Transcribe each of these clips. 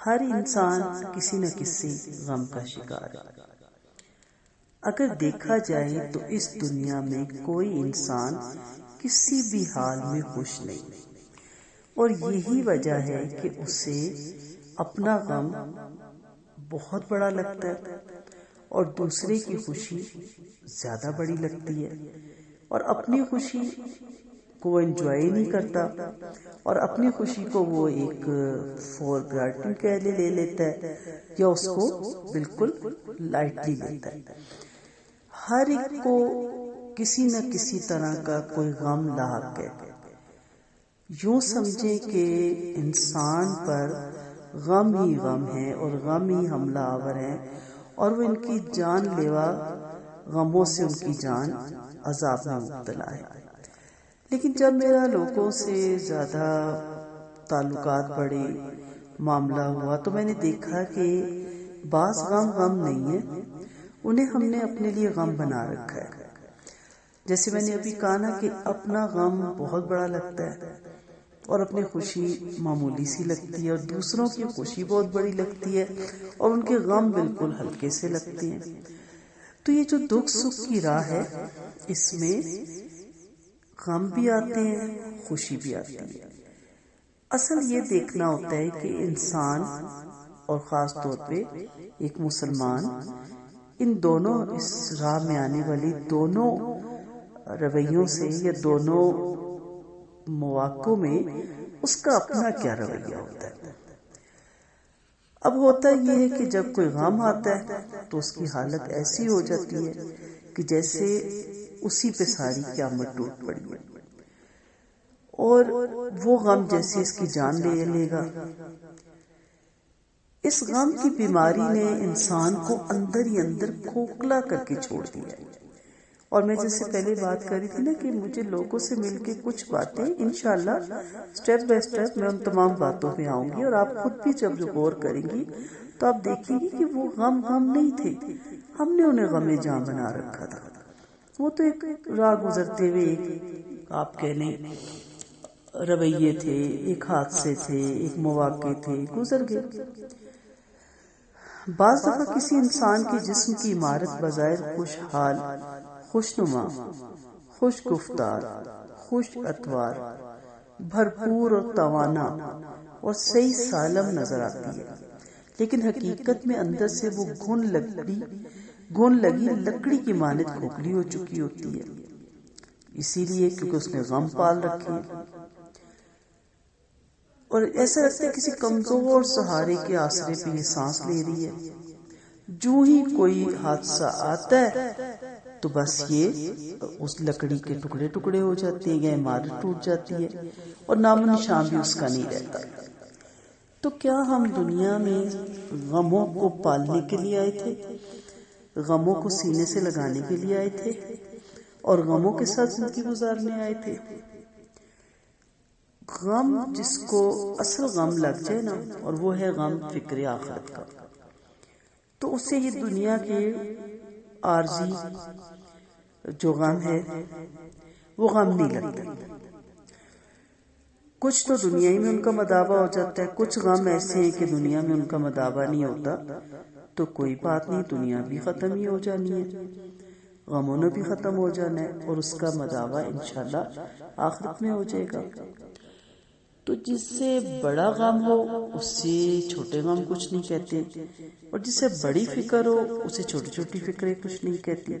ہر انسان کسی نہ کسی غم کا شکار ہے۔ اگر دیکھا جائے تو اس دنیا میں کوئی انسان کسی بھی حال میں خوش نہیں، اور یہی وجہ ہے کہ اسے اپنا غم بہت بڑا لگتا ہے اور دوسرے کی خوشی زیادہ بڑی لگتی ہے، اور اپنی خوشی کو وہ انجوائے نہیں کرتا، اور اپنی خوشی کو وہ ایک فور گرانٹڈ کہہ لے لیتا ہے، یا اس کو بالکل لائٹلی لیتا ہے۔ ہر ایک کو کسی نہ کسی طرح کا کوئی غم لاحق ہے۔ یوں سمجھیں کہ انسان پر غم ہی غم ہے اور غم ہی حملہ آور ہے، اور وہ ان کی جان لیوا غموں سے ان کی جان عذاب میں مبتلا ہے۔ لیکن جب میرا لوگوں سے زیادہ تعلقات بڑھے، معاملہ ہوا، تو میں نے دیکھا کہ بعض غم نہیں ہے، انہیں ہم نے اپنے لیے غم بنا رکھا ہے۔ جیسے میں نے ابھی کہا نا کہ اپنا غم بہت بڑا لگتا ہے اور اپنی خوشی معمولی سی لگتی ہے، اور دوسروں کی خوشی بہت بڑی لگتی ہے اور ان کے غم بالکل ہلکے سے لگتے ہیں۔ تو یہ جو دکھ سکھ کی راہ ہے، اس میں غم بھی آتے ہیں، خوشی بھی آتی ہے۔ اصل یہ دیکھنا ہوتا ہے کہ انسان، اور خاص طور پہ ایک مسلمان، ان دونوں اس راہ میں آنے والی دونوں رویوں سے یا دونوں مواقع میں اس کا اپنا کیا رویہ ہوتا ہے۔ اب ہوتا یہ ہے کہ جب کوئی غم آتا ہے تو اس کی حالت ایسی ہو جاتی ہے کہ جیسے اسی پہ ساری قیامت ٹوٹ پڑی ہے، اور وہ غم جیسے اس کی جان لے لے گا۔ اس غم کی بیماری نے انسان کو اندر ہی اندر کھوکھلا کر کے چھوڑ دیا ہے۔ اور میں جیسے پہلے بات کر رہی تھی نا کہ مجھے لوگوں سے مل کے کچھ باتیں انشاءاللہ سٹیپ بائی سٹیپ میں ان تمام باتوں پہ آؤں گی، اور آپ خود بھی جب غور کریں گی تو آپ دیکھیں گی کہ وہ غم نہیں تھے، ہم نے انہیں غم جاں بنا رکھا تھا۔ وہ تو ایک راہ گزرتے ہوئے ایک آپ کہہ لیں رویے تھے، ایک حادثے تھے، ایک مواقع تھے، گزر گئے۔ بعض دفعہ کسی انسان کے جسم کی عمارت بظاہر خوشحال، خوشنما، خوش گفتار، خوش اطوار، بھرپور اور توانا اور صحیح سالم نظر آتی ہے، لیکن حقیقت میں اندر سے وہ گھن لگی لکڑی کی مانند کھوکھلی ہو چکی ہوتی ہے، اسی لیے کیونکہ اس نے غم پال رکھے، اور ایسا لگتا ہے کسی کمزور سہارے کے آسرے پہ یہ سانس لے رہی ہے۔ جو ہی کوئی حادثہ آتا ہے تو بس یہ اس لکڑی کے ٹکڑے ٹکڑے ہو جاتے ہیں یا عمارت ٹوٹ جاتی ہے، اور نام و نشان بھی اس کا نہیں رہتا۔ تو کیا ہم دنیا میں غموں کو پالنے کے لیے آئے تھے، غموں کو سینے سے لگانے کے لیے آئے تھے، اور غموں کے ساتھ زندگی گزارنے آئے تھے؟ غم جس کو اصل غم لگ جائے نا، اور وہ ہے غم فکر آخرت کا، تو اسے یہ دنیا کے عارضی جو غم ہے وہ غم نہیں لگتا۔ کچھ تو دنیا ہی میں ان کا مداوع ہو جاتا ہے، کچھ غم ایسے ہیں کہ دنیا میں ان کا مداوع نہیں ہوتا، تو کوئی بات نہیں، دنیا بھی ختم ہی ہو جانی ہے، غموں نے بھی ختم ہو جانا ہے، اور اس کا مداوع انشاءاللہ آخرت میں ہو جائے گا۔ تو جس سے بڑا غم ہو اس سے چھوٹے غم کچھ نہیں کہتے، اور جس سے بڑی فکر ہو اسے چھوٹی چھوٹی فکریں کچھ نہیں کہتی۔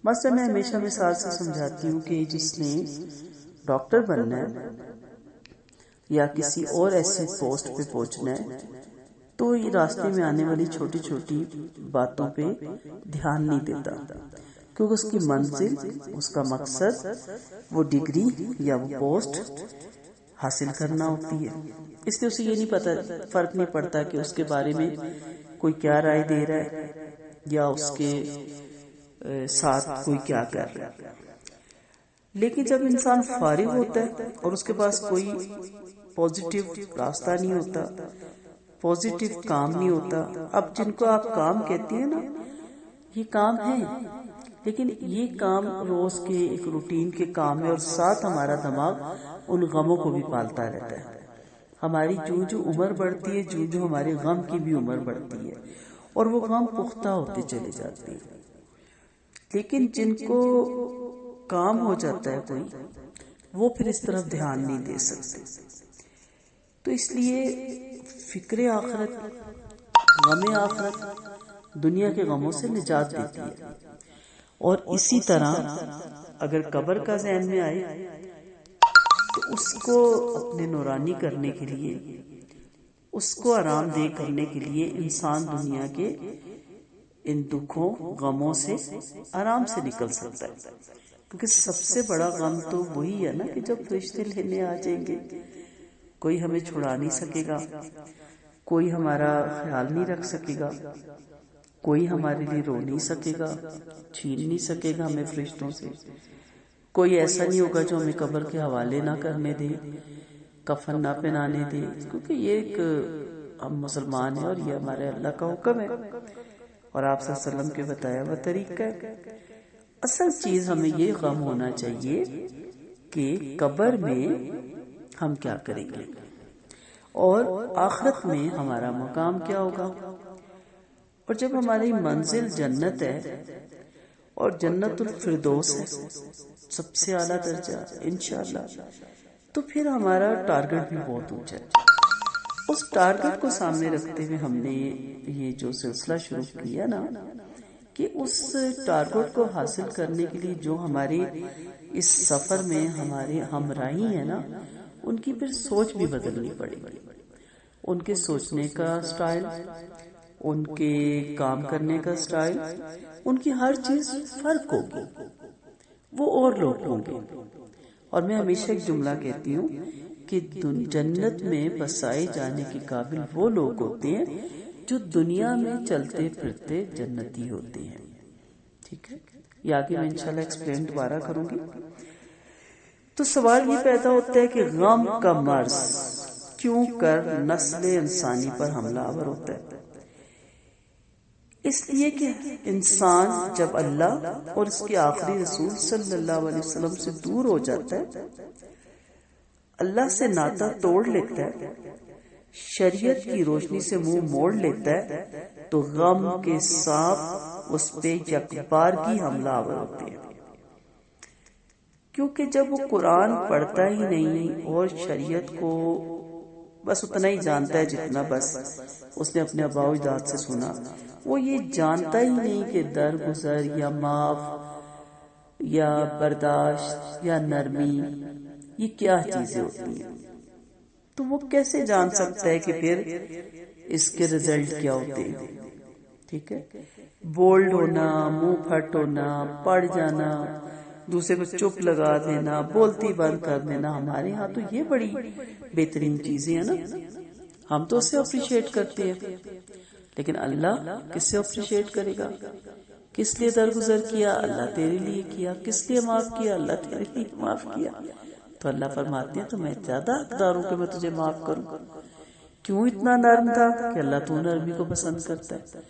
مثلا میں ہمیشہ مثال سے سمجھاتی ہوں کہ جس نے ڈاکٹر بننا ہے یا کسی اور ایسی پوسٹ پہ پہنچنا ہے، تو یہ راستے میں آنے والی چھوٹی چھوٹی باتوں پہ دھیان نہیں دیتا، کیونکہ اس کی منزل، اس کا مقصد وہ ڈگری یا وہ پوسٹ حاصل کرنا ہوتی ہے۔ اس لیے اسے یہ نہیں پتا، فرق نہیں پڑتا کہ اس کے بارے میں کوئی کیا رائے دے رہا ہے یا اس کے ساتھ کوئی کیا کر رہا ہے۔ لیکن جب انسان فارغ ہوتا ہے اور اس کے پاس کوئی پوزیٹیو راستہ نہیں ہوتا، پوزیٹیو کام نہیں ہوتا، اب جن کو آپ کام کہتے ہیں نا، یہ کام ہے، لیکن یہ کام روز کے ایک روٹین کے کام ہے، اور ساتھ ہمارا دماغ ان غموں کو بھی پالتا رہتا ہے۔ ہماری جو عمر بڑھتی ہے، جو ہمارے غم کی بھی عمر بڑھتی ہے، اور وہ غم پختہ ہوتے چلے جاتے ہیں۔ لیکن جن کو کام ہو جاتا ہے کوئی، وہ پھر اس طرف دھیان نہیں دے سکتے۔ تو اس لیے فکر آخرت، غم آخرت دنیا کے غموں سے نجات دیتی ہے۔ اور اسی طرح اگر قبر کا ذہن میں آئے تو اس کو اپنے نورانی کرنے کے لیے، اس کو آرام دہ کرنے کے لیے انسان دنیا کے ان دکھوں غموں سے آرام سے نکل سکتا ہے۔ کیونکہ سب سے بڑا غم تو وہی ہے نا کہ جب فرشتے لینے آ جائیں گے، کوئی ہمیں چھڑا نہیں سکے گا، کوئی ہمارا خیال نہیں رکھ سکے گا، کوئی ہمارے لیے رو نہیں سکے گا، چھین نہیں سکے گا ہمیں فرشتوں سے۔ کوئی ایسا نہیں ہوگا جو ہمیں قبر کے حوالے نہ کرنے دے، کفن نہ پہنانے دے، کیونکہ یہ ایک ہم مسلمان ہیں اور یہ ہمارے اللہ کا حکم ہے اور آپ صلی اللہ علیہ وسلم کے بتایا ہوا طریقہ ہے۔ اصل چیز ہمیں یہ غم ہونا چاہیے کہ قبر میں ہم کیا کریں گے اور آخرت میں ہمارا مقام کیا ہوگا۔ اور جب ہماری منزل جنت ہے اور جنت الفردوس ہے، سب سے اعلیٰ درجہ انشاءاللہ، تو پھر ہمارا ٹارگٹ بھی بہت اونچا ہے۔ اس ٹارگٹ کو سامنے رکھتے ہوئے ہم نے یہ جو سلسلہ شروع کیا نا، کہ اس ٹارگٹ کو حاصل کرنے کے لیے جو ہمارے اس سفر میں ہمارے ہمراہی ہیں نا، ان کی پھر سوچ بھی بدلنی پڑے گی۔ ان کے سوچنے کا سٹائل، ان کے کام کرنے کا سٹائل، ان کی ہر چیز فرق ہوگی، وہ اور لوگ ہوں گے۔ اور میں ہمیشہ ایک جملہ کہتی ہوں کہ جنت میں بسائے جانے کے قابل وہ لوگ ہوتے ہیں جو دنیا میں چلتے پھرتے جنتی ہوتے ہیں۔ ٹھیک ہے، یہ آگے میں انشاءاللہ ایکسپلین دوبارہ کروں گی۔ تو سوال یہ پیدا ہوتا ہے کہ غم کا مرض کیوں کر نسل انسانی پر حملہ آور ہوتا ہے؟ اس لیے کہ انسان جب اللہ اور اس کے آخری رسول صلی اللہ علیہ وسلم سے دور ہو جاتا ہے، اللہ سے ناطہ توڑ لیتا ہے، شریعت کی روشنی سے منہ موڑ لیتا ہے، تو غم کے سانپ اس پہ یکبارگی حملہ آور ہوتے ہیں۔ کیونکہ جب وہ قرآن پڑھتا ہی نہیں اور شریعت کو بس اتنا ہی جانتا ہے جتنا بس اس نے اپنے آباء و اجداد سے سنا، وہ یہ جانتا ہی نہیں کہ درگزر یا معاف یا برداشت یا نرمی یہ کیا چیزیں ہوتی ہیں، تو وہ کیسے جان سکتا ہے کہ پھر اس کے رزلٹ کیا ہوتے ہیں؟ ٹھیک ہے، بولڈ ہونا، منہ پھٹ ہونا، پڑ جانا، دوسرے کو چپ لگا دینا، بولتی بند کر دینا، ہمارے ہاں تو یہ بڑی بہترین چیزیں ہیں نا، ہم تو اسے اپریشیٹ کرتے ہیں۔ لیکن اللہ کس سے اپریشیٹ کرے گا؟ کس لیے درگزر کیا؟ اللہ تیرے لیے کیا۔ کس لیے معاف کیا؟ اللہ تیرے لیے معاف کیا۔ تو اللہ فرماتے ہیں تو میں زیادہ حقدار ہوں کہ میں تجھے معاف کروں۔ کیوں اتنا نرم تھا؟ کہ اللہ تو نرمی کو پسند کرتا ہے،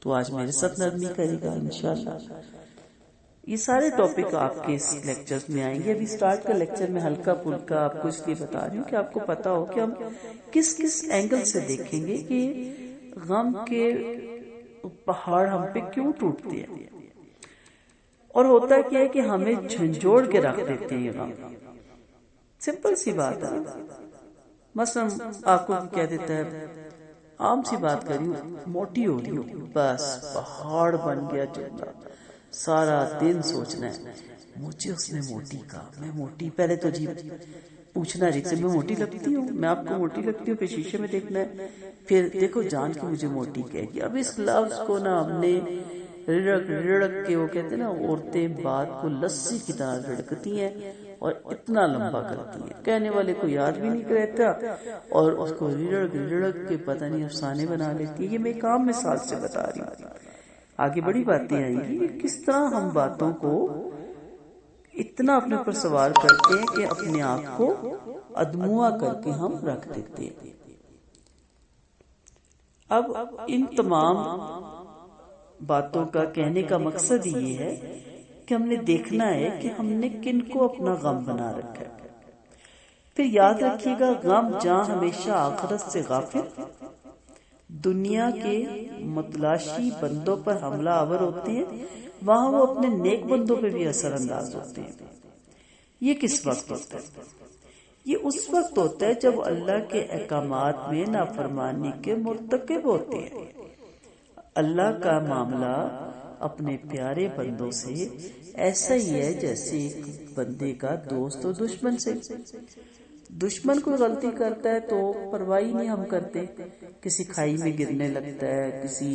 تو آج میرے ساتھ نرمی کرے گا انشاءاللہ۔ یہ سارے ٹاپک آپ کے اس لیکچرز میں آئیں گے۔ ابھی سٹارٹ کا لیکچر میں ہلکا پھلکا آپ کو اس لیے بتا رہی ہوں کہ آپ کو پتا ہو کہ ہم کس کس اینگل سے دیکھیں گے کہ غم کے پہاڑ ہم پہ کیوں ٹوٹتے ہیں، اور ہوتا کیا ہے کہ ہمیں جھنجھوڑ کے رکھ دیتے ہیں یہ غم۔ سمپل سی بات ہے، مثلا آپ کو کہہ دیتا ہے، عام سی بات کری ہوں، موٹی ہو رہی ہو، بس پہاڑ بن گیا جملہ، سارا دن سوچنا ہے مجھے اس نے موٹی کہا، میں موٹی، پہلے تو جی پوچھنا ہے سے میں موٹی لگتی ہوں، میں آپ کو موٹی لگتی ہوں، پھر شیشے میں دیکھنا ہے، پھر دیکھو جان کے مجھے موٹی کہے گی۔ اب اس لفظ کو نا ہم نے رڑک رڑک کے، وہ کہتے ہیں نا عورتیں بات کو لسی کی طرح رڑکتی ہیں اور اتنا لمبا کرتی ہیں، کہنے والے کو یاد بھی نہیں رہتا اور اس کو رڑک رڑک کے پتہ نہیں افسانے بنا لیتی ہے۔ یہ میں ایک عام مثال سے بتا رہی ہوں، آگے بڑی باتیں آئیں گی کہ کس طرح ہم باتوں کو اتنا اپنے اوپر سوار کرتے ہیں کہ اپنے آپ کو ادموا کر کے ہم رکھ دیتے ہیں۔ اب ان تمام باتوں کا کہنے کا مقصد یہ ہے کہ ہم نے دیکھنا ہے کہ ہم نے کن کو اپنا غم بنا رکھا ہے۔ پھر یاد رکھیے گا، غم جہاں ہمیشہ آخرت سے غافل دنیا کے متلاشی بندوں پر حملہ آور ہوتے ہیں، وہاں وہ اپنے نیک بندوں پہ بھی اثر انداز ہوتے ہیں۔ یہ کس وقت ہوتا ہے؟ یہ اس وقت ہوتا ہے جب اللہ کے احکامات میں نافرمانی کے مرتکب ہوتے ہیں۔ اللہ کا معاملہ اپنے پیارے بندوں سے ایسا ہی ہے جیسے ایک بندے کا دوست اور دشمن سے۔ دشمن کوئی غلطی کرتا ہے تو پرواہ نہیں ہم کرتے، کسی کھائی میں گرنے لگتا ہے، کسی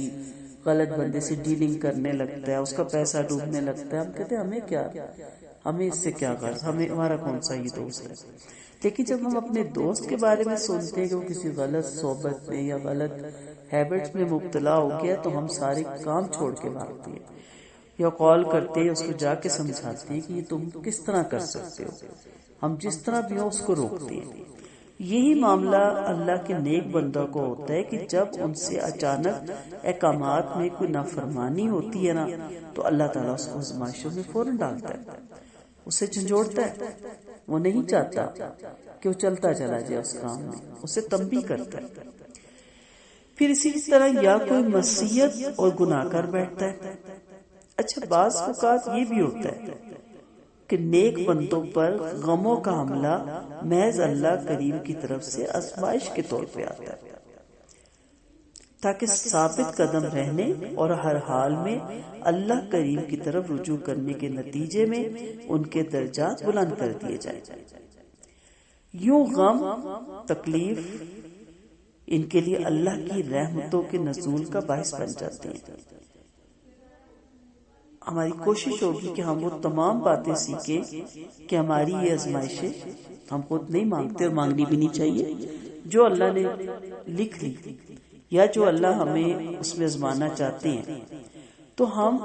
غلط بندے سے ڈیلنگ کرنے لگتا ہے، اس کا پیسہ ڈوبنے لگتا ہے، ہم کہتے ہیں ہمیں کیا، ہمیں اس سے کیا غرض، ہمارا کون سا یہ دوست ہے۔ لیکن جب ہم اپنے دوست کے بارے میں سنتے ہیں کہ وہ کسی غلط صحبت میں یا غلط ہیبٹس میں مبتلا ہو گیا تو ہم سارے کام چھوڑ کے بھاگتے ہیں، یا کال کرتے ہیں، اس کو جا کے سمجھاتے ہیں کہ یہ تم کس طرح کر سکتے ہو، ہم جس طرح بھی ہو اس کو روکتے ہیں۔ یہی معاملہ اللہ کے نیک بندوں کو ہوتا ہے کہ جب ان سے اچانک احکامات میں کوئی نافرمانی ہوتی ہے نا تو اللہ تعالیٰ اس کو آزمائشوں میں فوراً ڈالتا ہے، اسے جھنجھوڑتا ہے، وہ نہیں چاہتا کہ وہ چلتا چلا جائے اس کام میں، اسے تنبیہ کرتا ہے۔ پھر اسی طرح یا کوئی معصیت اور گناہ کر بیٹھتا ہے۔ اچھا، بعض اوقات یہ بھی ہوتا ہے کہ نیک بندوں پر غموں کا حملہ محض اللہ کریم کی طرف سے آزمائش کے طور پہ آتا ہے، تاکہ ثابت قدم رہنے اور ہر حال میں اللہ کریم کی طرف رجوع کرنے کے نتیجے میں ان کے درجات بلند کر دیے جائیں۔ یوں غم، تکلیف ان کے لیے اللہ کی رحمتوں کے نزول کا باعث بن جاتے ہیں۔ ہماری کوشش ہوگی کہ ہم وہ تمام باتیں سیکھیں کہ ہماری یہ آزمائشیں ہم خود نہیں مانگتے اور مانگنی بھی نہیں چاہیے، جو اللہ نے لکھ لی یا جو اللہ ہمیں اس میں آزمانا چاہتے ہیں تو ہم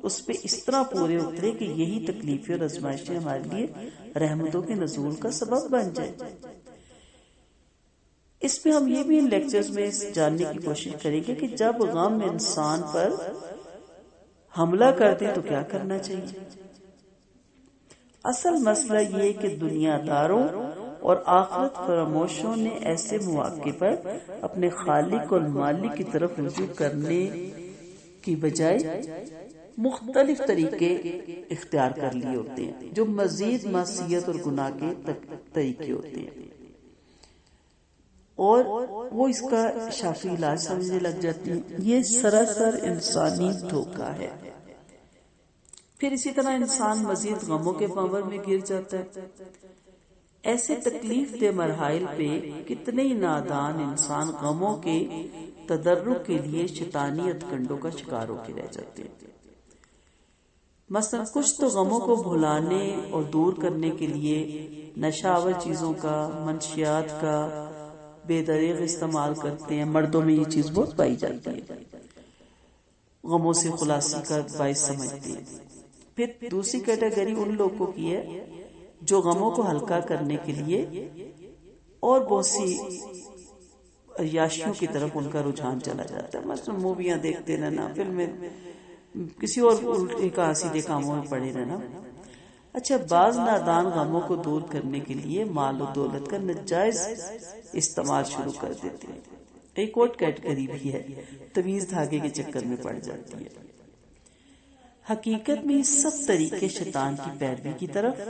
اس پہ اس طرح پورے اترے کہ یہی تکلیفیں اور آزمائشیں ہمارے لیے رحمتوں کے نزول کا سبب بن جائے۔ اس میں ہم یہ بھی ان لیکچرز میں جاننے کی کوشش کریں گے کہ جب غم انسان پر حملہ کرتے تو کیا کرنا چاہیے۔ اصل مسئلہ یہ ہے کہ دنیا داروں اور آخرت فراموشوں نے ایسے مواقع پر اپنے خالق اور مالک کی طرف رجوع کرنے کی بجائے مختلف طریقے اختیار کر لیے ہوتے ہیں جو مزید معصیت اور گناہ کے طریقے ہوتے ہیں، اور وہ اس کا شافی علاج سمجھنے لگ جاتی ہیں۔ یہ سراسر انسانی دھوکہ ہے۔ پھر اسی طرح انسان مزید غموں کے پاور میں گر جاتا ہے۔ ایسے تکلیف دہ مراحل پہ کتنے ہی نادان انسان غموں کے تدرج کے لیے شیطانی ہتھکنڈوں کا شکار ہو کے رہ جاتے ہیں۔ مثلا کچھ تو غموں کو بھلانے اور دور کرنے کے لیے نشہ آور چیزوں کا، منشیات کا بے دریغ استعمال کرتے ہیں۔ مردوں میں یہ چیز بہت پائی جاتی ہے، غموں سے خلاصی کا باعث سمجھتے ہیں۔ پھر دوسری کیٹیگری ان لوگوں کی ہے جو غموں کو ہلکا کرنے کے لیے اور بہت سی عیاشیوں کی طرف ان کا رجحان چلا جاتا ہے، مثلا موویاں دیکھتے رہنا، فلمیں، کسی اور الٹے کا سیدھے کاموں میں پڑے رہنا۔ اچھا، بعض نادان غموں کو دور کرنے کے لیے مال و دولت کا ناجائز استعمال شروع کر دیتے ہیں۔ ایک اور کیٹیگری بھی ہے، طویل دھاگے کے چکر میں پڑ جاتی ہے۔ حقیقت میں یہ سب طریقے شیطان کی پیروی کی طرف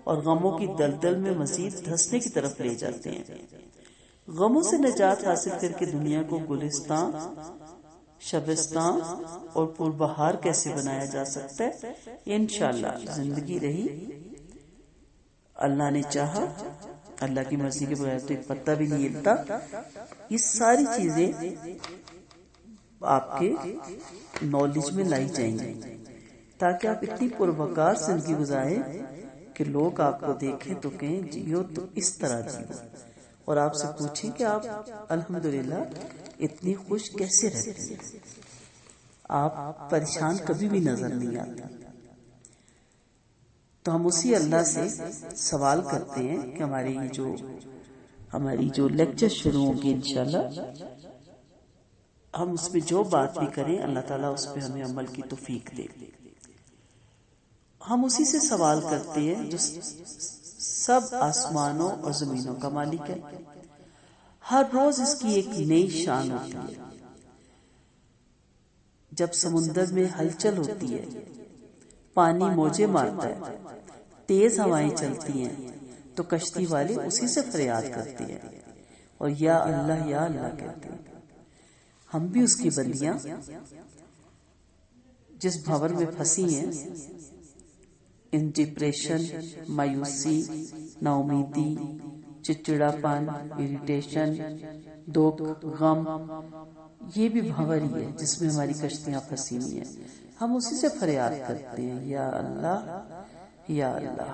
اور غموں کی دلدل میں مزید دھنسنے کی طرف لے جاتے ہیں۔ غموں سے نجات حاصل کر کے دنیا کو گلستان، شبستان اور پربہار کیسے بنایا جا سکتا ہے، انشاءاللہ زندگی رہی، اللہ نے چاہا، اللہ کی مرضی کے بغیر تو ایک پتہ بھی نہیں ہلتا، یہ ساری چیزیں آپ کے نالج میں لائی جائیں گی تاکہ آپ اتنی پروکار زندگی گزاریں کہ لوگ آپ کو دیکھیں تو کہیں جیو تو اس طرح جیو، اور آپ سے پوچھیں کہ آپ الحمدللہ اتنی خوش کیسے رہتے ہیں، آپ پریشان کبھی بھی نظر نہیں آتے۔ تو ہم اسی اللہ سے سوال کرتے ہیں کہ ہماری جو لیکچر شروع ہوں گی انشاءاللہ، ہم اس میں جو بات بھی کریں اللہ تعالیٰ اس پہ ہمیں عمل کی توفیق دے۔ ہم اسی سے سوال کرتے ہیں جو سب آسمانوں اور زمینوں کا مالک ہے۔ ہر روز اس کی ایک نئی شان ہوتی ہے۔ جب سمندر میں ہلچل ہوتی ہے، پانی موجیں مارتا ہے، تیز ہوائیں چلتی ہیں، تو کشتی والے اسی سے فریاد کرتے ہیں اور یا اللہ کہتے ہیں۔ ہم بھی اس کی بندیاں جس بھنور میں پھنسی ہیں، ان ڈپریشن، مایوسی، ناامیدی، چڑچڑاپن، اریٹیشن، دکھ، غم، یہ بھی بھنور ہی ہے جس میں ہماری کشتیاں پھنسی ہوئی ہیں۔ ہم اسی سے فریاد کرتے ہیں، یا اللہ یا اللہ۔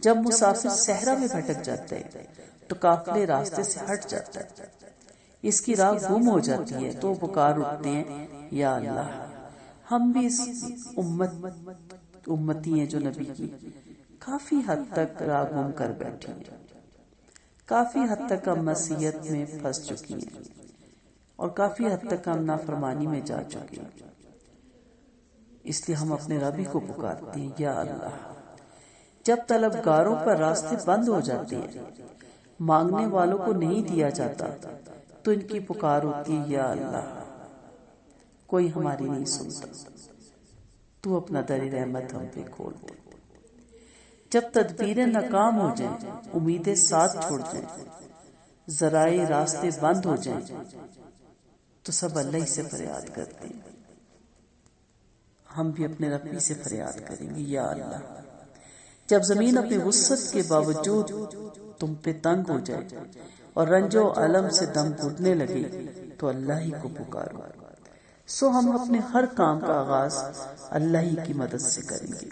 جب مسافر صحرا میں بھٹک جاتا ہے تو قافلے راستے سے ہٹ جاتا ہے، اس کی راہ گم ہو جاتی ہے تو پکار اٹھتے ہیں، یا اللہ۔ ہم بھی اس امتی ہیں جو نبی کی کافی حد تک راہ گم کر بیٹھی ہیں، کافی حد تک ہم معصیت میں پھنس چکی ہیں اور کافی حد تک ہم نافرمانی میں جا چکے ہیں۔ اس لیے ہم اپنے رب کو پکارتے ہیں، یا اللہ۔ جب طلبگاروں پر راستے بند ہو جاتے ہیں، مانگنے والوں کو نہیں دیا جاتا، تو ان کی پکار ہوتی ہے، یا اللہ۔ کوئی ہماری نہیں سنتا، تو اپنا در رحمت ہم پہ کھول دے۔ جب تدبیریں ناکام ہو جائیں، امیدیں ساتھ چھوڑ جائیں، ذرائع راستے بند ہو جائیں، تو سب اللہ ہی سے فریاد کرتے ہیں۔ ہم بھی اپنے رب ہی سے فریاد کریں گے، یا اللہ۔ جب زمین اپنی وسعت کے باوجود تم پہ تنگ ہو جائے اور رنج و الم سے دم گھٹنے لگے، تو اللہ ہی کو پکارو۔ سو ہم اپنے ہر کام کا آغاز اللہ ہی کی مدد سے کریں گے۔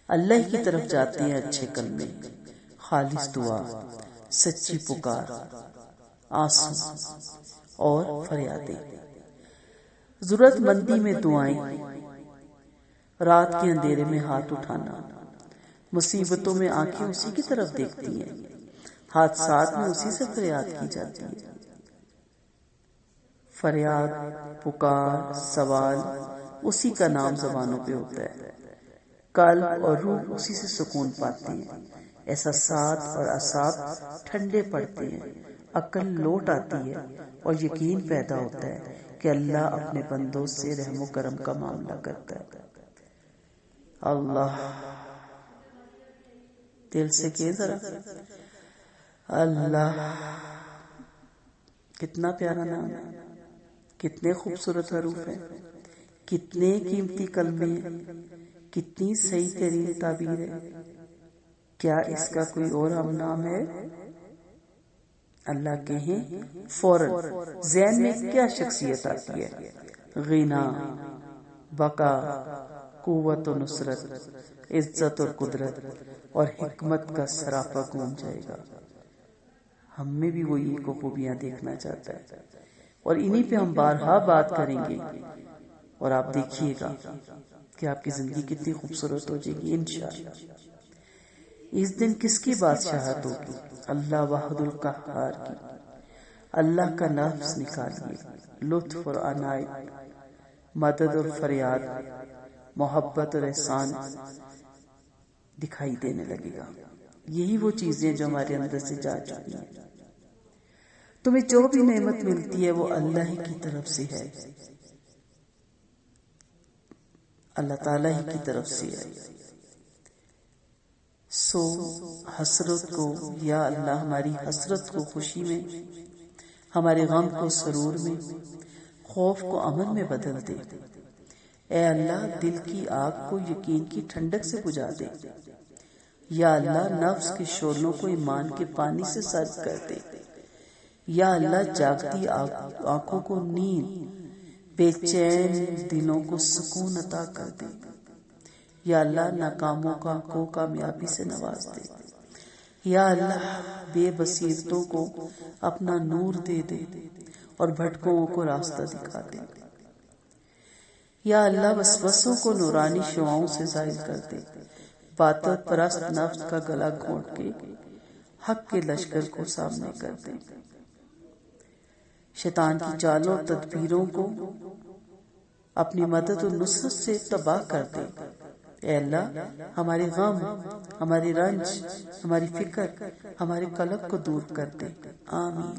اللہ کی طرف جاتے ہیں اچھے کلمے، خالص دعا، سچی پکار، آنسو اور فریادیں، ضرورت مندی میں دعائیں، رات کے اندھیرے میں ہاتھ اٹھانا، مصیبتوں میں آنکھیں اسی کی طرف دیکھتی ہیں، حادثات میں اسی سے فریاد کی جاتی ہے۔ فریاد، پکار، سوال اسی کا نام زبانوں پہ ہوتا ہے۔ قلب اور روح اسی سے سکون پاتے ہیں، احساسات اور اعصاب ٹھنڈے پڑتے ہیں، عقل لوٹ آتی ہے اور یقین پیدا ہوتا ہے کہ اللہ اپنے بندوں سے رحم و کرم کا معاملہ کرتا ہے۔ اللہ، دل سے کہ ذرا اللہ، کتنا پیارا نام ہے، کتنے خوبصورت حروف ہیں، کتنے قیمتی کلمے ہیں، کتنی صحیح ترین تعبیر ہے۔ کیا اس کا کوئی اور ہم نام ہے؟ اللہ کہیں، فوراً ذہن میں کیا شخصیت آتی ہے؟ غنا، بقا، قوت و نصرت، عزت اور قدرت اور حکمت کا سراپا گھوم جائے گا۔ ہم میں بھی وہ یہ خوبیاں دیکھنا چاہتا ہے، اور انہی پہ ہم بارہا بات کریں گے، اور آپ دیکھیے گا کہ آپ کی زندگی کتنی خوبصورت ہو جائے گی انشاءاللہ۔ اس دن کس کی بادشاہت ہوگی؟ اللہ واحد القہار کی۔ اللہ کا لفظ نکالیے، لطف اور عنایت، مدد اور فریاد، محبت اور احسان دکھائی دینے لگے گا۔ یہی وہ چیزیں جو ہمارے اندر سے جا چکی ہیں۔ تمہیں جو بھی نعمت ملتی ہے وہ اللہ ہی کی طرف سے ہے، اللہ تعالیٰ ہی کی طرف سے ہے۔ سو حسرت کو، یا اللہ ہماری حسرت کو خوشی میں، ہمارے غم کو سرور میں، خوف کو امن میں بدل دے۔ اے اللہ، دل کی آگ کو یقین کی ٹھنڈک سے بجھا دے۔ یا اللہ، نفس کے شعلوں کو ایمان کے پانی سے سرد کر دے۔ یا اللہ، جاگتی آنکھوں کو نیند، بے چین دلوں کو سکون عطا کر دے۔ یا اللہ، ناکاموں کو کامیابی سے نواز دے۔ یا اللہ، بے بصیرتوں کو اپنا نور دے دے اور بھٹکوں کو راستہ دکھا دے۔ یا اللہ، وسوسوں کو نورانی شعاؤں سے ظاہر کر دے، باطل پرست نفس کا گلا گھونٹ کے حق کے لشکر کو سامنے کر دے۔ شیطان کی چالوں اور تدبیروں کو اپنی مدد اور نصرت سے تباہ کر دے۔ اے اللہ ہمارے غم، ہماری رنج، ہماری فکر، ہمارے قلق کو دور کر دے، آمین۔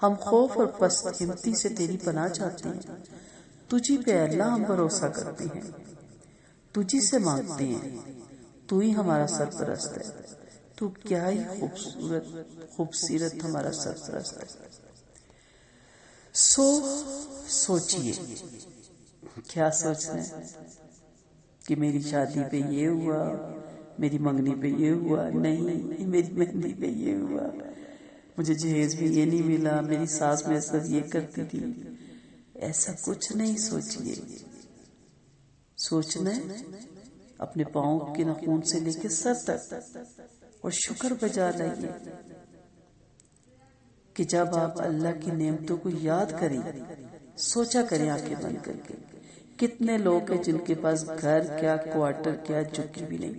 ہم خوف اور پست ہمتی سے تیری پناہ چاہتے ہیں، تجھی پہ اللہ ہم بھروسہ کرتے ہیں، تجھی سے مانگتے ہیں، تو ہی ہمارا سرپرست ہے، تو کیا ہی خوبصورت ہمارا سرپرست ہے۔ سوچئے کیا سوچنا ہے کہ میری شادی پہ یہ ہوا، میری منگنی پہ یہ ہوا، نہیں میری مہندی پہ یہ ہوا، مجھے جہیز میں یہ نہیں ملا، میری ساس میرے ساتھ یہ کرتی تھی، ایسا کچھ نہیں سوچئے۔ سوچنا ہے اپنے پاؤں کے ناخن سے لے کے سر تک، اور شکر بجا لائیے کہ جب آپ اللہ کی نعمتوں کو یاد کریں، سوچا کریں آنکھیں بند کر کے، کتنے لوگ ہیں جن کے پاس گھر کیا، کوارٹر کیا، جھگی بھی نہیں،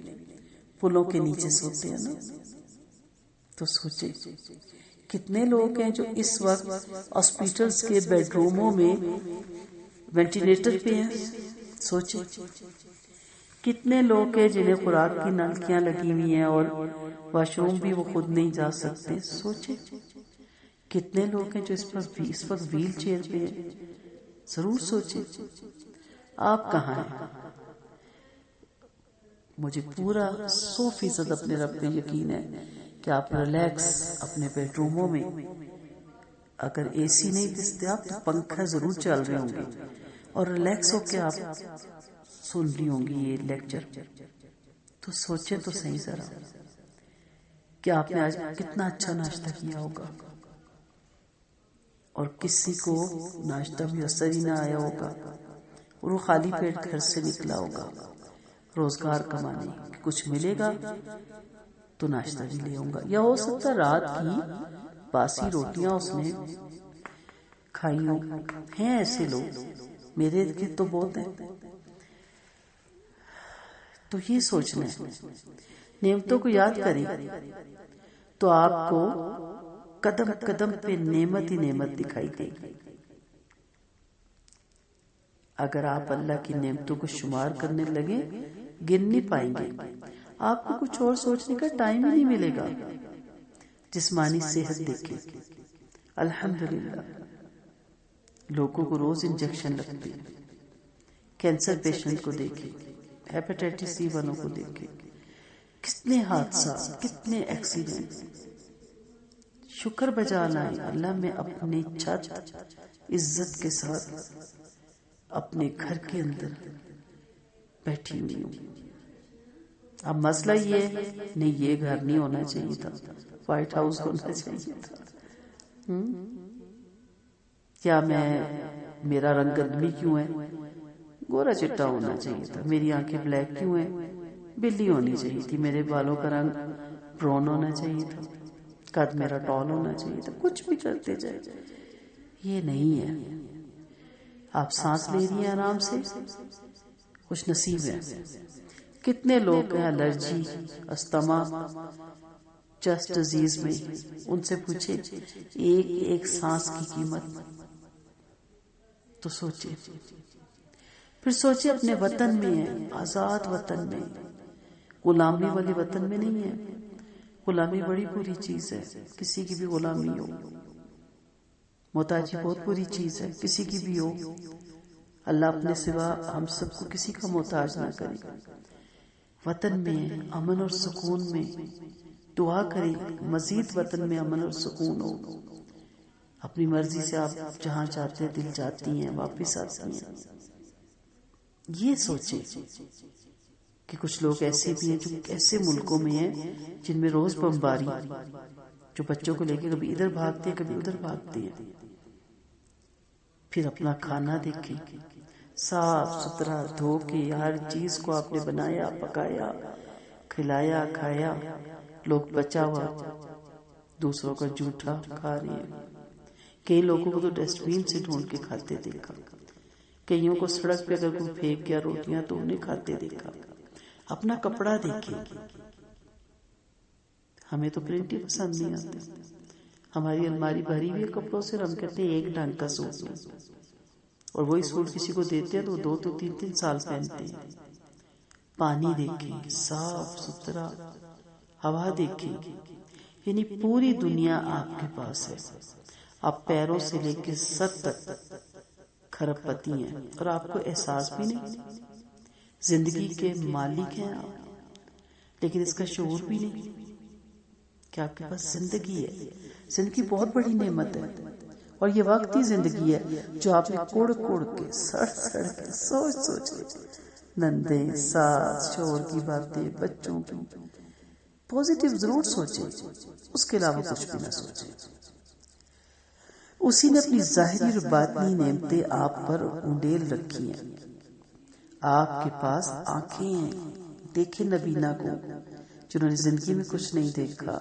پلوں کے نیچے سوتے ہیں نا۔ تو سوچے کتنے لوگ ہیں جو اس وقت ہاسپٹلز کے بیڈ روموں میں وینٹیلیٹر پہ ہیں، سوچے کتنے لوگ ہیں جنہیں خوراک کی نلکیاں لگی ہوئی ہیں اور واش روم بھی وہ خود نہیں جا سکتے، سوچے کتنے لوگ ہیں جو اس وقت ویل چیئر پہ ہیں، ضرور سوچیں آپ کہاں ہیں۔ مجھے پورا 100% اپنے رب پہ یقین ہے کہ آپ ریلیکس اپنے بیڈ روموں میں، اگر اے سی نہیں دستیاب تو پنکھا ضرور چل رہے ہوں گے، اور ریلیکس ہو کے آپ سن رہی ہوں گی یہ لیکچر۔ تو سوچیں تو صحیح ذرا کہ آپ نے آج کتنا اچھا ناشتہ کیا ہوگا، اور کسی کو ناشتہ بھی اثر ہی نہ آیا ہوگا، اور وہ خالی پیٹ گھر سے نکلا ہوگا روزگار کمانے، کچھ ملے گا تو ناشتہ بھی لے آؤں گا، یا ہو سکتا رات کی باسی روٹیاں اس نے کھائی ہوں۔ ہیں ایسے لوگ، میرے ارد تو بہت ہیں۔ تو یہ سوچنا ہے، نعمتوں کو یاد کریں تو آپ کو قدم قدم پہ نعمت ہی نعمت دکھائی دے گی۔ اگر آپ اللہ کی نعمتوں کو شمار کرنے لگے گن نہیں پائیں گے، آپ کو کچھ اور سوچنے کا ٹائم ہی نہیں ملے گا۔ جسمانی صحت دیکھیں، الحمدللہ لوگوں کو روز انجیکشن لگتے ہیں، کینسر پیشنٹ کو دیکھیں، ہیپیٹائٹس سی والوں کو دیکھیں، کتنے حادثات، کتنے ایکسیڈنٹ۔ شکر بجا لائیں، اللہ میں اپنی چھت عزت کے ساتھ اپنے گھر کے اندر بیٹھی ہوئی ہوں۔ اب مسئلہ یہ ہے، نہیں یہ گھر نہیں ہونا چاہیے تھا، وائٹ ہاؤس ہونا چاہیے تھا، کیا میرا رنگ گندمی کیوں ہے، گورا چٹا ہونا چاہیے تھا، میری آنکھیں بلیک کیوں ہیں، بلی ہونی چاہیے تھی، میرے بالوں کا رنگ براؤن ہونا چاہیے تھا، قد میرا ٹال ہونا چاہیے تھا، کچھ بھی کرتے جائے، یہ نہیں ہے۔ آپ سانس لے رہی ہیں آرام سے، خوش نصیب ہے۔ کتنے لوگ ہیں الرجی، استما، چیسٹ ڈیزیز میں، ان سے پوچھیں ایک ایک سانس کی قیمت۔ تو سوچیں، پھر سوچیں اپنے وطن میں ہیں، آزاد وطن میں، غلامی والے وطن میں نہیں ہے۔ غلامی بڑی بری چیز ہے، کسی کی بھی غلامی ہو، محتاجی بہت بری چیز ہے، کسی کی بھی ہو، اللہ اپنے سوا ہم سب کو کسی کا محتاج نہ کرے۔ وطن میں امن اور سکون میں دعا کریں، مزید وطن میں امن اور سکون ہو، اپنی مرضی سے آپ جہاں چاہتے ہیں دل جاتی ہیں، واپس آتی ہیں۔ یہ سوچیں کہ کچھ لوگ ایسے بھی ہیں جو ایسے ملکوں میں ہیں جن میں روز بمباری، جو بچوں کو لے کے کبھی ادھر بھاگتے ہیں کبھی ادھر بھاگتے ہیں۔ پھر اپنا کھانا دیکھیں، صاف ستھرا دھو کے ہر چیز کو آپ نے بنایا، پکایا، کھلایا، کھایا، لوگ بچا ہوا دوسروں کا جھوٹا کھا رہے ہیں۔ کئی لوگوں کو تو ڈسٹ بین سے ڈھونڈ کے کھاتے دیکھا، کئیوں کو سڑک پہ اگر کوئی پھینک گیا روٹیاں تو انہیں کھاتے دیکھا۔ اپنا کپڑا دیکھیں، ہمیں تو پرنٹ ہی پسند نہیں آتے، ہماری الماری بھری ہوئی کپڑوں سے، ہم کہتے ہیں ایک ڈھنگ کا سوٹ لیں، اور وہی سوٹ کسی کو دیتے ہیں تو وہ 2 تو 3 سال پہنتے ہیں۔ پانی دیکھیں، صاف ستھرا ہوا دیکھیں، یعنی پوری دنیا آپ کے پاس ہے. آپ پیروں سے لے کے سر تک کھرب پتی ہیں اور آپ کو احساس بھی نہیں. زندگی کے مالک ہیں آپ، لیکن اس کا شعور بھی نہیں کہ آپ کے پاس زندگی ہے. زندگی بہت بڑی نعمت ہے، اور یہ وقتی زندگی ہے جو آپ نے کوڑ کوڑ کے سڑ سڑ کے سوچ سوچ کے، نندے ساس شوہر کی باتیں، بچوں کی، پوزیٹیو ضرور سوچیں، اس کے علاوہ کچھ بھی نہ سوچیں. اسی نے اپنی ظاہری اور باطنی نعمتیں آپ پر انڈیل رکھی ہیں. آپ کے پاس آنکھیں ہیں، دیکھیں نبینا کو جنہوں نے زندگی میں کچھ نہیں دیکھا.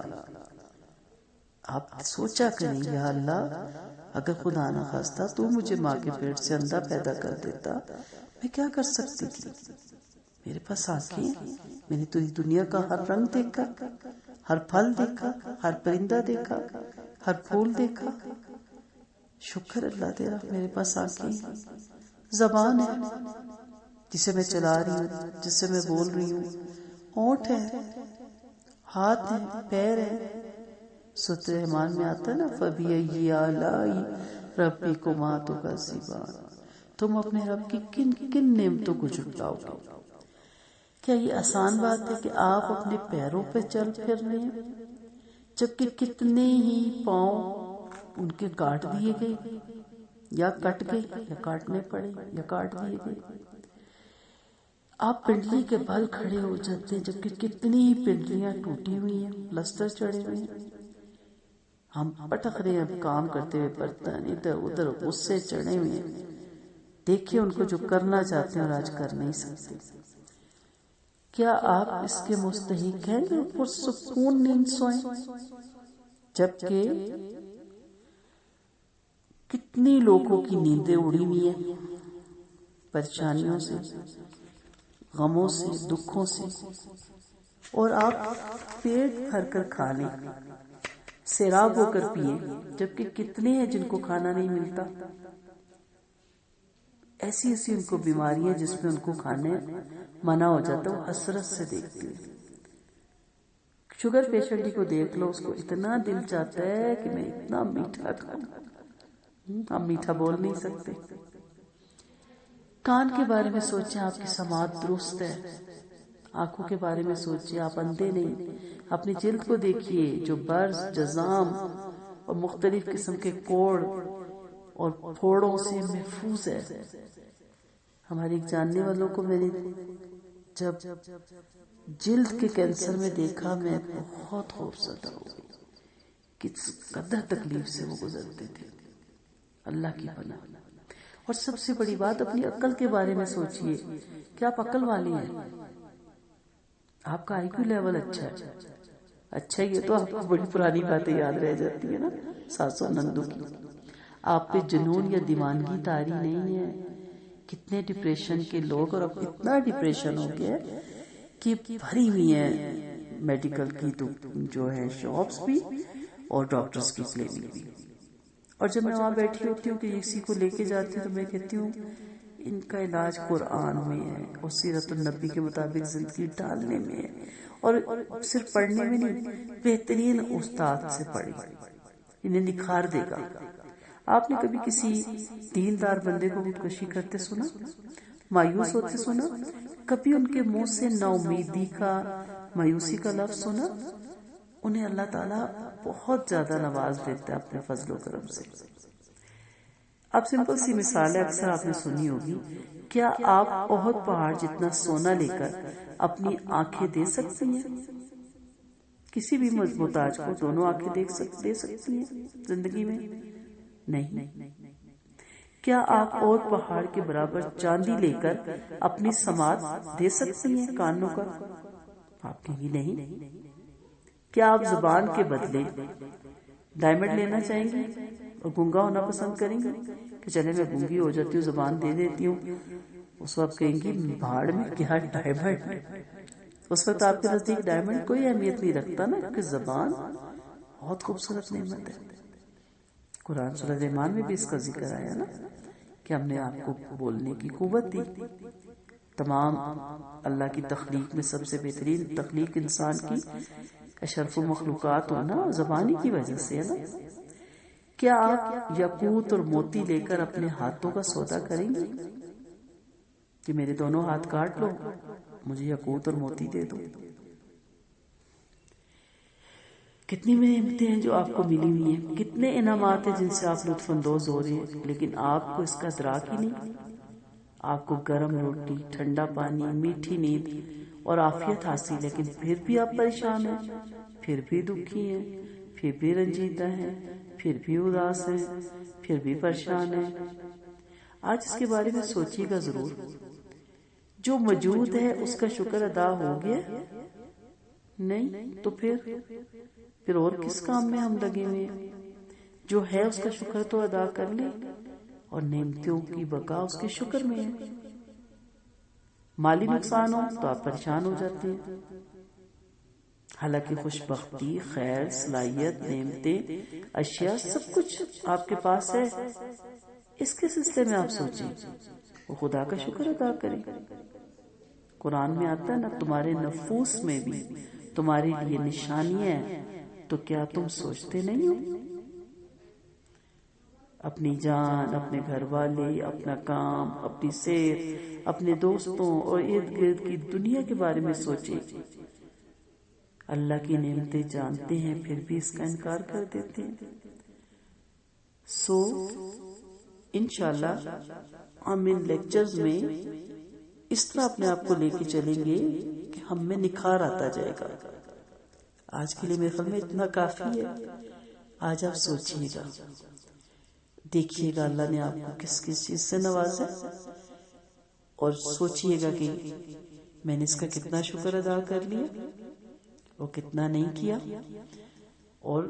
آپ سوچا کریں، یا اللہ اگر خدا نہ خواستہ تو مجھے ماں کے پیٹ سے اندھا پیدا کر دیتا، میں کیا کر سکتی تھی؟ میرے پاس آنکھیں ہیں، میں نے تو اس دنیا کا ہر رنگ دیکھا، ہر پھل دیکھا، ہر پرندہ دیکھا، ہر پھول دیکھا. شکر اللہ تیرا، میرے پاس آنکھیں ہیں. زبان ہے جسے میں چلا رہی ہوں، جس سے میں بول رہی ہوں. ہونٹ ہے، ہاتھ ہیں، پیر ہیں. سورۃ رحمان میں آتا ہے نا، فَبِأَيِّ آلَاءِ رَبِّكُمَا تُكَذِّبَانِ. تم اپنے رب کی کن کن نعمتوں کو جھٹلاؤ گے؟ کیا یہ آسان بات ہے کہ آپ اپنے پیروں پہ چل پھر رہے ہیں، جبکہ کتنے ہی پاؤں ان کے کاٹ دیے گئے، یا کٹ گئے، یا کاٹنے پڑے، یا کاٹ دیے گئے. آپ پنڈلی کے بل کھڑے ہو جاتے ہیں، جبکہ کتنی ہی پنڈلیاں ٹوٹی ہوئی ہیں، پلسٹر چڑھے ہوئے ہیں. ہم پٹک رہے ہیں کام کرتے ہوئے، برتن ادھر ادھر غصے چڑھے ہوئے ہیں. دیکھیے ان کو جو کرنا چاہتے ہیں اور آج کر نہیں سکتے. کیا آپ اس کے مستحق ہیں جو پرسکون نیند سوئیں، جبکہ کتنی لوگوں کی نیندیں اڑی ہوئی ہیں پریشانیوں سے، غموں سے، دکھوں سے، اور آپ پیٹ بھر کر کھا لیں، سیراب ہو کر پیئیں، جبکہ کتنے ہیں جن کو کھانا نہیں ملتا. ایسی ایسی ان کو بیماریاں جس میں ان کو کھانے منع ہو جاتا ہے، وہ حسرت سے دیکھتی ہیں. شوگر پیشنٹ کو دیکھ لو، اس کو اتنا دل چاہتا ہے کہ میں اتنا میٹھا کھاؤں. ہم میٹھا بول نہیں سکتے. کان کے بارے میں سوچیں، آپ کی سماعت درست ہے. آنکھوں کے بارے میں سوچیں، آپ اندھے نہیں. اپنی جلد کو دیکھیے جو برس، جزام اور مختلف قسم کے کوڑ اور پھوڑوں سے محفوظ ہے. ہماری جاننے والوں کو میں نے جب جلد کے کینسر میں دیکھا، میں بہت خوفزدہ ہو گئی. کس قدر تکلیف سے وہ گزرتے تھے. اللہ کی پناہ. اور سب سے بڑی بات، اپنی عقل کے بارے میں سوچئے کہ آپ عقل والے ہیں. آپ کا آئی کیو لیول اچھا ہے. اچھا یہ تو آپ کو بڑی پرانی باتیں یاد رہ جاتی ہیں نا، ساسو نندو کی. آپ پہ جنون یا دیوانگی طاری نہیں ہے. کتنے ڈپریشن کے لوگ، اور اب اتنا ڈپریشن ہو گیا کہ بھری ہوئی ہیں میڈیکل کی تو جو ہے شاپس بھی، اور ڈاکٹرز کی کلینک بھی. اور جب میں وہاں بیٹھی ہوتی ہوں کہ کسی کو لے کے جاتی ہوں تو میں کہتی ہوں ان کا علاج قرآن میں ہے اور سیرت النبی کے مطابق زندگی ڈالنے میں ہے. اور صرف پڑھنے میں نہیں، بہترین استاد سے پڑھیں، انہیں نکھار دے گا. آپ نے کبھی کسی دیندار بندے کو خودکشی کرتے سنا، مایوس ہوتے سنا؟ کبھی ان کے منہ سے نا امیدی کا، مایوسی کا لفظ سنا؟ انہیں اللہ تعالیٰ بہت زیادہ نواز دیتا ہے اپنے فضل و کرم سے. اب سمپل سی مثال ہے، اکثر آپ نے سنی ہوگی. کیا آپ احد پہاڑ جتنا سونا لے کر اپنی آنکھیں دے سکتی ہیں؟ کسی بھی محتاج کو دونوں آنکھیں دے سکتی ہیں زندگی میں؟ نہیں. کیا آپ اور پہاڑ کے برابر چاندی لے کر اپنی سماعت دے سکتی ہیں کانوں کا؟ آپ کہیں گی نہیں. کیا آپ زبان کے بدلے ڈائمنڈ لینا چاہیں گے اور گنگا ہونا پسند کریں گے کہ چلے میں گنگی ہو جاتی ہوں، زبان دے دیتی ہوں؟ اس وقت کہیں گی بھاڑ میں کیا ڈائمنڈ. اس وقت آپ کے نزدیک ڈائمنڈ کوئی اہمیت نہیں رکھتا نا، کیونکہ زبان بہت خوبصورت نعمت ہے. قرآن سورۃ رحمان میں بھی اس کا ذکر آیا نا کہ ہم نے آپ کو بولنے کی قوت دی. تمام اللہ کی تخلیق میں سب سے بہترین تخلیق انسان کی اشرف المخلوقات ہونا زبانی کی وجہ سے ہے نا. کیا آپ یاقوت اور موتی لے کر اپنے ہاتھوں کا سودا کریں گے کہ میرے دونوں ہاتھ کاٹ لو، مجھے یاقوت اور موتی دے دو؟ کتنی نعمتیں ہیں جو آپ کو ملی ہوئی ہیں، کتنے انعامات ہیں جن سے آپ لطف اندوز ہو رہے ہیں، لیکن آپ کو اس کا ادراک ہی نہیں. آپ کو گرم روٹی، ٹھنڈا پانی، میٹھی نیند اور عافیت حاصل، لیکن پھر بھی آپ پریشان ہیں، پھر بھی دکھی ہیں، پھر بھی رنجیدہ ہیں، پھر بھی اداس ہیں، پھر بھی پریشان ہیں. آج اس کے بارے میں سوچیے گا ضرور. جو موجود ہے اس کا شکر ادا ہو گیا؟ نہیں تو پھر اور کس کام میں ہم لگے ہوئے ہیں؟ جو ہے اس کا شکر تو ادا کر لیں، اور نعمتوں کی بقا اس کے شکر میں ہے. مالی نقصان ہو تو آپ پریشان ہو جاتے ہیں، حالانکہ خوش بختی، خیر، صلاحیت، نعمتیں، اشیاء سب کچھ آپ کے پاس ہے. اس کے سلسلے میں آپ سوچیں، وہ خدا کا شکر ادا کریں. قرآن میں آتا ہے نا، تمہارے نفوس میں بھی تمہارے لیے نشانیاں ہیں، تو کیا تم سوچتے نہیں ہو؟ اپنی جان، اپنے گھر والے، اپنا کام، اپنی صحت، اپنے دوستوں اور ارد گرد کی دنیا کے بارے میں سوچیں. اللہ کی نعمتیں جانتے ہیں پھر بھی اس کا انکار کر دیتے ہیں. انشاءاللہ ہم ان لیکچرز میں اس طرح اپنے آپ کو لے کے چلیں گے کہ ہم میں نکھار آتا جائے گا. آج کے لیے میرے خیال میں اتنا کافی ہے. آج آپ سوچیے گا، دیکھیے گا اللہ نے آپ کو کس کس چیز سے نوازا، اور سوچیے گا کہ میں نے اس کا کتنا شکر ادا کر لیا اور کتنا نہیں کیا. اور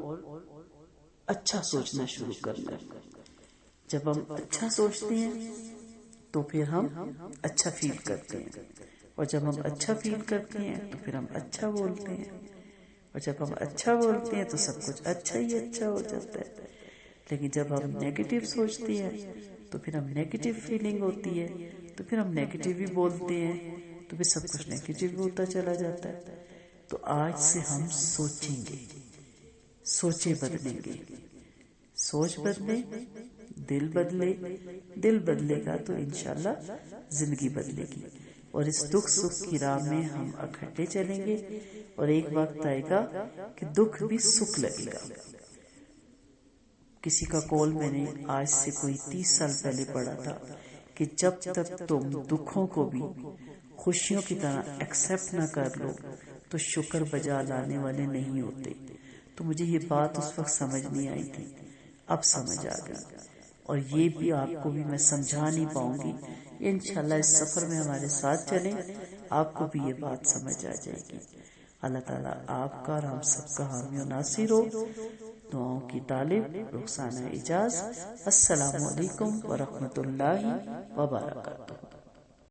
اچھا سوچنا شروع کرنا. جب ہم اچھا سوچتے ہیں تو پھر ہم اچھا فیل کرتے ہیں، اور جب ہم اچھا فیل کرتے ہیں تو پھر ہم اچھا بولتے ہیں، اور جب ہم اچھا بولتے ہیں تو سب کچھ اچھا ہی اچھا ہو جاتا ہے. لیکن جب ہم نیگیٹو سوچتے ہیں تو پھر ہم نیگیٹو فیلنگ ہوتی ہے، تو پھر ہم نیگیٹو بھی بولتے ہیں، تو پھر سب کچھ نیگیٹو ہوتا چلا جاتا ہے. تو آج سے ہم سوچیں گے، سوچیں بدلیں گے. سوچ بدلے، دل بدلے، دل بدلے گا تو انشاءاللہ زندگی بدلے گی. اور اس دکھ سکھ کی راہ میں ہم اکٹھے چلیں گے، اور ایک وقت آئے گا کہ دکھ بھی سکھ لگے گا. کسی کا قول میں نے آج سے کوئی 30 سال پہلے پڑھا تھا کہ جب تک تم دکھوں کو بھی خوشیوں کی طرح ایکسپٹ نہ کر لو تو شکر بجا لانے والے نہیں ہوتے. تو مجھے یہ بات اس وقت سمجھ نہیں آئی تھی، اب سمجھ آ گئی، اور یہ بھی آپ کو بھی میں سمجھا نہیں پاؤں گی. انشاءاللہ اس سفر میں ہمارے ساتھ چلیں، آپ کو بھی یہ بات سمجھ آ جائے گی. اللہ تعالیٰ آپ کا اور ہم سب کا حامی و ناصر ہو. دعاؤں کی طالب رخسانہ اعجاز. السلام علیکم ورحمۃ اللہ وبرکاتہ.